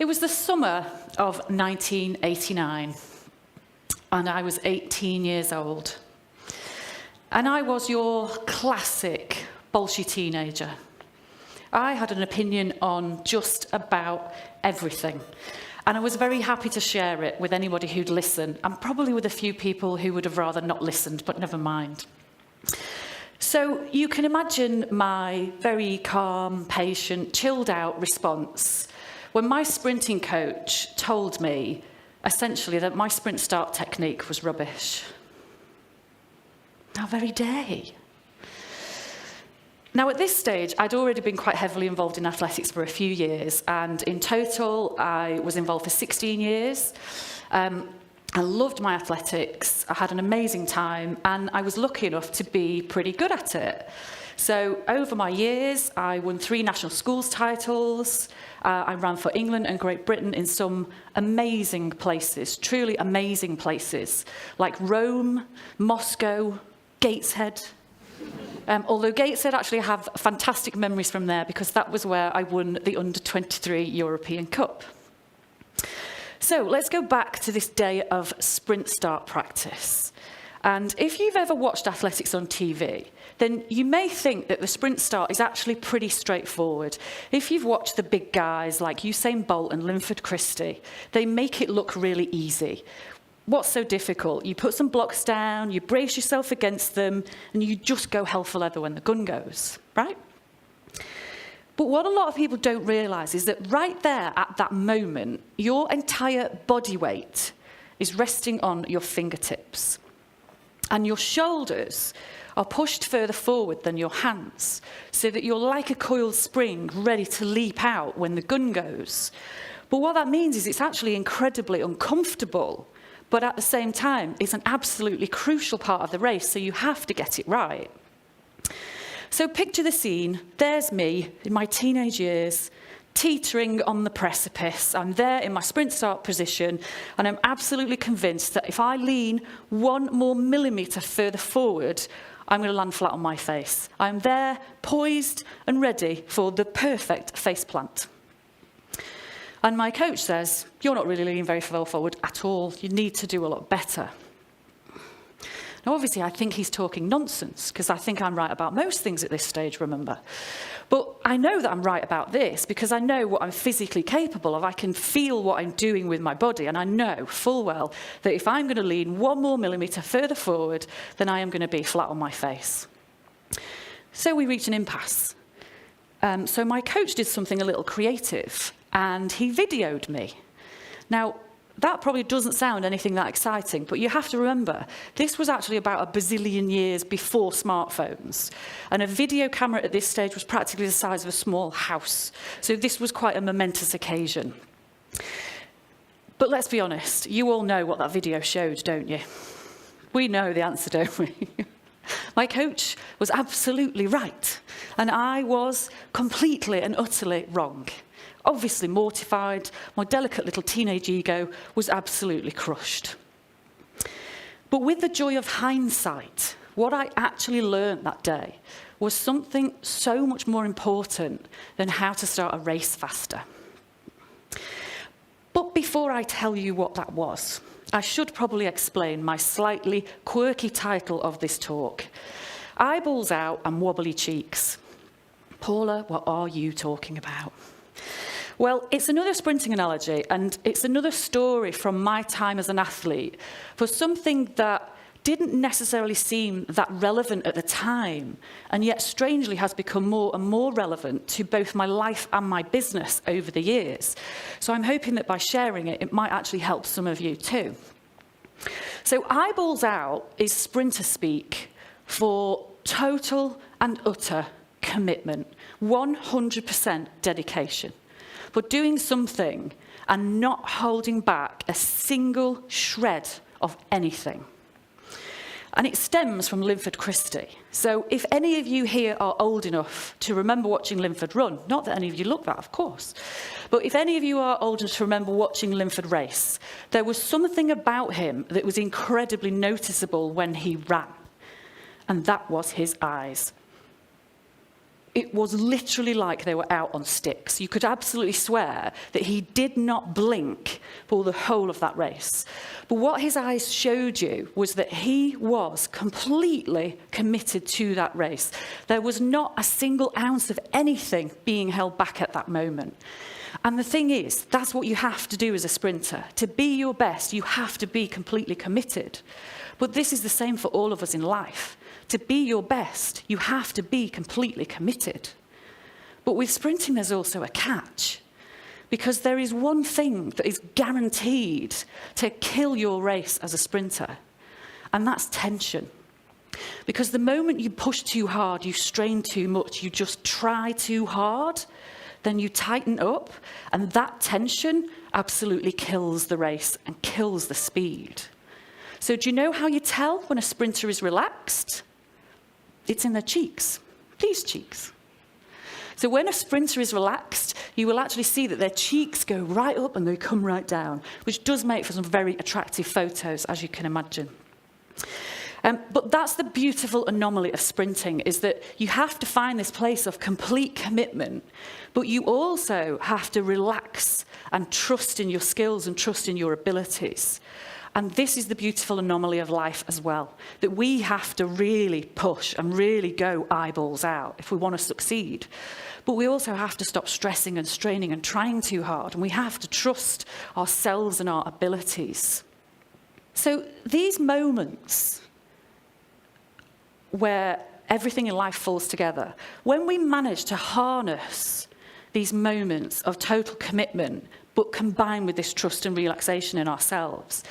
It was the summer of 1989, and I was 18 years old. And I was your classic bolshy teenager. I had an opinion on just about everything, and I was very happy to share it with anybody who'd listen, and probably with a few people who would have rather not listened, but never mind. So you can imagine my very calm, patient, chilled out response when my sprinting coach told me, essentially, that my sprint start technique was rubbish. That very day. Now, at this stage, I'd already been quite heavily involved in athletics for a few years, and in total, I was involved for 16 years. I loved my athletics, I had an amazing time, and I was lucky enough to be pretty good at it. So over my years, I won 3 national schools titles. I ran for England and Great Britain in some amazing places, truly amazing places, like Rome, Moscow, Gateshead. Although Gateshead, actually, I have fantastic memories from there because that was where I won the Under-23 European Cup. So let's go back to this day of sprint start practice. And if you've ever watched athletics on TV, then you may think that the sprint start is actually pretty straightforward. If you've watched the big guys like Usain Bolt and Linford Christie, they make it look really easy. What's so difficult? You put some blocks down, you brace yourself against them, and you just go hell for leather when the gun goes, right? But what a lot of people don't realise is that right there at that moment, your entire body weight is resting on your fingertips. And your shoulders are pushed further forward than your hands, so that you're like a coiled spring ready to leap out when the gun goes. But what that means is it's actually incredibly uncomfortable, but at the same time, it's an absolutely crucial part of the race, so you have to get it right. So picture the scene. There's me in my teenage years, teetering on the precipice. I'm there in my sprint start position, and I'm absolutely convinced that if I lean 1 more millimetre further forward, I'm going to land flat on my face. I'm there, poised and ready for the perfect face plant. And my coach says, "You're not really leaning very far forward at all. You need to do a lot better." Now, obviously, I think he's talking nonsense, because I think I'm right about most things at this stage, remember. But I know that I'm right about this, because I know what I'm physically capable of. I can feel what I'm doing with my body, and I know full well that if I'm going to lean 1 more millimetre further forward, then I am going to be flat on my face. So we reach an impasse. So my coach did something a little creative, and he videoed me. Now, that probably doesn't sound anything that exciting, but you have to remember, this was actually about a bazillion years before smartphones. And a video camera at this stage was practically the size of a small house. So this was quite a momentous occasion. But let's be honest, you all know what that video showed, don't you? We know the answer, don't we? My coach was absolutely right, and I was completely and utterly wrong. Obviously mortified, my delicate little teenage ego was absolutely crushed. But with the joy of hindsight, what I actually learned that day was something so much more important than how to start a race faster. But before I tell you what that was, I should probably explain my slightly quirky title of this talk. Eyeballs out and wobbly cheeks. Paula, what are you talking about? Well, it's another sprinting analogy, and it's another story from my time as an athlete for something that didn't necessarily seem that relevant at the time, and yet strangely has become more and more relevant to both my life and my business over the years. So I'm hoping that by sharing it, it might actually help some of you too. So eyeballs out is sprinter speak for total and utter commitment, 100% dedication. For doing something and not holding back a single shred of anything. And it stems from Linford Christie. So if any of you here are old enough to remember watching Linford run, not that any of you look that, of course, but if any of you are old enough to remember watching Linford race, there was something about him that was incredibly noticeable when he ran, and that was his eyes. it was literally like they were out on sticks. You could absolutely swear that he did not blink for the whole of that race. But what his eyes showed you was that he was completely committed to that race. There was not a single ounce of anything being held back at that moment. And the thing is, that's what you have to do as a sprinter. To be your best, you have to be completely committed. But this is the same for all of us in life. To be your best, you have to be completely committed. But with sprinting, there's also a catch. Because there is one thing that is guaranteed to kill your race as a sprinter, and that's tension. Because the moment you push too hard, you strain too much, you just try too hard, then you tighten up, and that tension absolutely kills the race and kills the speed. So do you know how you tell when a sprinter is relaxed? It's in their cheeks, these cheeks. So when a sprinter is relaxed, you will actually see that their cheeks go right up and they come right down, which does make for some very attractive photos, as you can imagine. But that's the beautiful anomaly of sprinting, is that you have to find this place of complete commitment, but you also have to relax and trust in your skills and trust in your abilities. And this is the beautiful anomaly of life as well, that we have to really push and really go eyeballs out if we want to succeed. But we also have to stop stressing and straining and trying too hard, and we have to trust ourselves and our abilities. So these moments where everything in life falls together, when we manage to harness these moments of total commitment, but combined with this trust and relaxation in ourselves,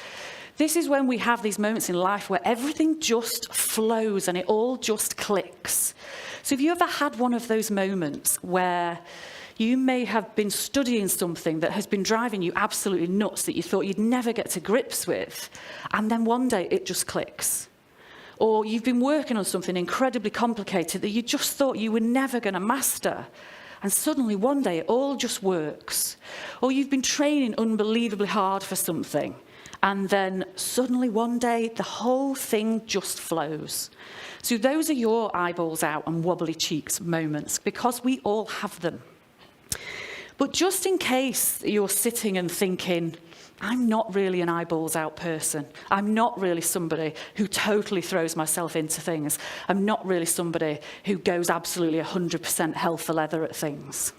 this is when we have these moments in life where everything just flows and it all just clicks. So have you ever had one of those moments where you may have been studying something that has been driving you absolutely nuts, that you thought you'd never get to grips with, and then one day it just clicks? Or you've been working on something incredibly complicated that you just thought you were never going to master, and suddenly one day it all just works. Or you've been training unbelievably hard for something, and then suddenly one day the whole thing just flows. So those are your eyeballs out and wobbly cheeks moments, because we all have them. But just in case you're sitting and thinking, I'm not really an eyeballs out person. I'm not really somebody who totally throws myself into things. I'm not really somebody who goes absolutely 100% hell for leather at things.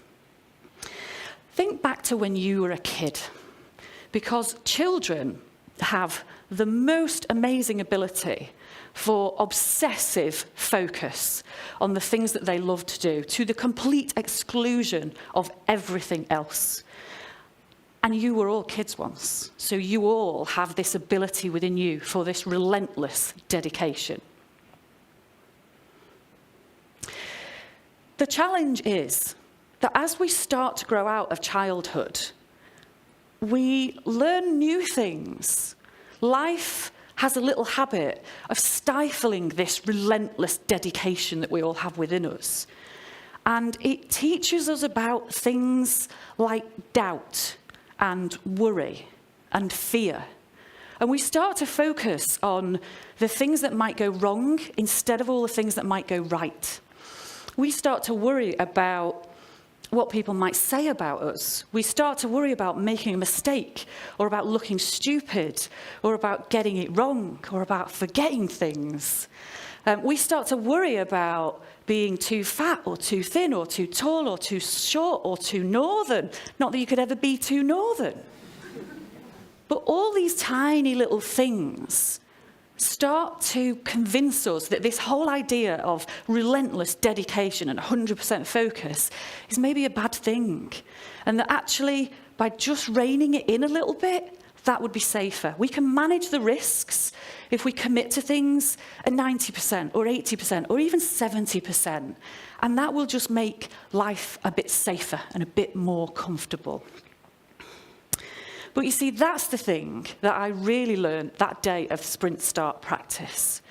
Think back to when you were a kid, because children have the most amazing ability for obsessive focus on the things that they love to do, to the complete exclusion of everything else. And you were all kids once, so you all have this ability within you for this relentless dedication. The challenge is that as we start to grow out of childhood, we learn new things. Life has a little habit of stifling this relentless dedication that we all have within us. And it teaches us about things like doubt and worry and fear. And we start to focus on the things that might go wrong instead of all the things that might go right. We start to worry about what people might say about us. We start to worry about making a mistake, or about looking stupid, or about getting it wrong, or about forgetting things. We start to worry about being too fat, or too thin, or too tall, or too short, or too northern. Not that you could ever be too northern. But all these tiny little things start to convince us that this whole idea of relentless dedication and 100% focus is maybe a bad thing. And that actually, by just reining it in a little bit, that would be safer. We can manage the risks if we commit to things at 90% or 80% or even 70%. And that will just make life a bit safer and a bit more comfortable. But you see, that's the thing that I really learned that day of sprint start practice.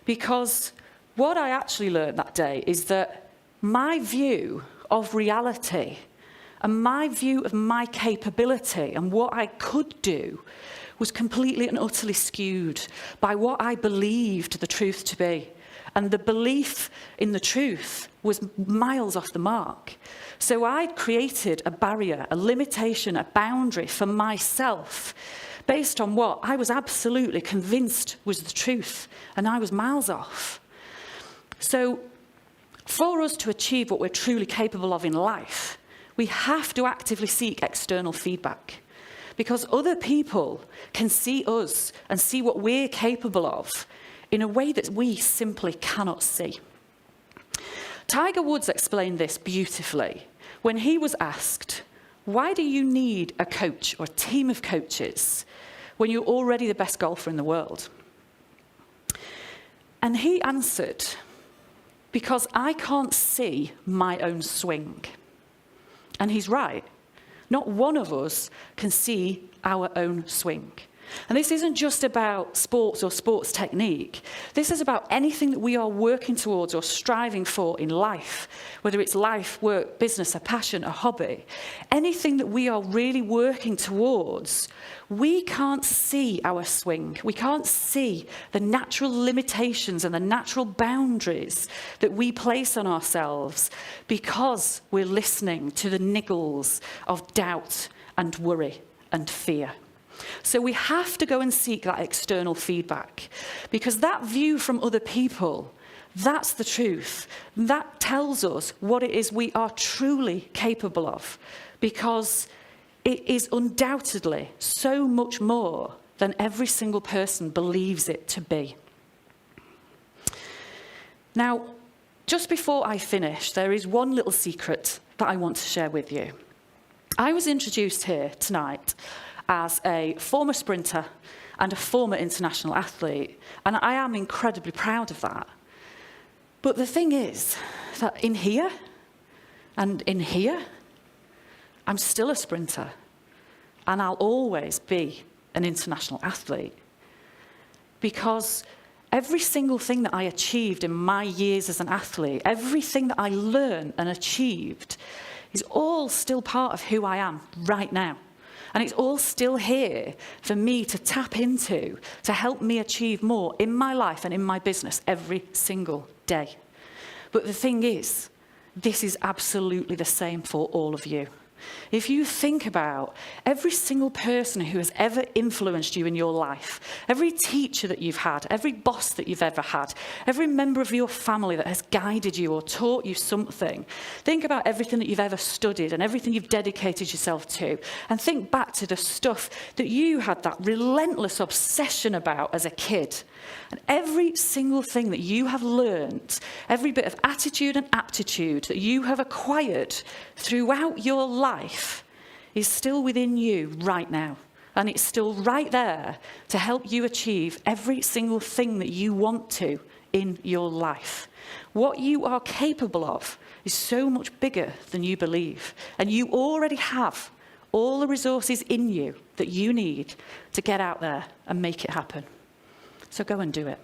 Because what I actually learned that day is that my view of reality and my view of my capability and what I could do was completely and utterly skewed by what I believed the truth to be. and the belief in the truth was miles off the mark. So I'd created a barrier, a limitation, a boundary for myself based on what I was absolutely convinced was the truth, and I was miles off. So for us to achieve what we're truly capable of in life, we have to actively seek external feedback, because other people can see us and see what we're capable of in a way that we simply cannot see. Tiger Woods explained this beautifully when he was asked, why do you need a coach or a team of coaches when you're already the best golfer in the world? And he answered, because I can't see my own swing. And he's right. Not one of us can see our own swing. And this isn't just about sports or sports technique. This is about anything that we are working towards or striving for in life, whether it's life, work, business, a passion, a hobby. Anything that we are really working towards, we can't see our swing. We can't see the natural limitations and the natural boundaries that we place on ourselves because we're listening to the niggles of doubt and worry and fear. So we have to go and seek that external feedback, because that view from other people, that's the truth. That tells us what it is we are truly capable of, because it is undoubtedly so much more than every single person believes it to be. Now, just before I finish, there is one little secret that I want to share with you. I was introduced here tonight as a former sprinter and a former international athlete, and I am incredibly proud of that. But the thing is that in here and in here, I'm still a sprinter, and I'll always be an international athlete, because every single thing that I achieved in my years as an athlete, everything that I learned and achieved, is all still part of who I am right now. And it's all still here for me to tap into, to help me achieve more in my life and in my business every single day. But the thing is, this is absolutely the same for all of you. If you think about every single person who has ever influenced you in your life, every teacher that you've had, every boss that you've ever had, every member of your family that has guided you or taught you something, think about everything that you've ever studied and everything you've dedicated yourself to, and think back to the stuff that you had that relentless obsession about as a kid. And every single thing that you have learned, every bit of attitude and aptitude that you have acquired throughout your life is still within you right now. And it's still right there to help you achieve every single thing that you want to in your life. What you are capable of is so much bigger than you believe. And you already have all the resources in you that you need to get out there and make it happen. So go and do it.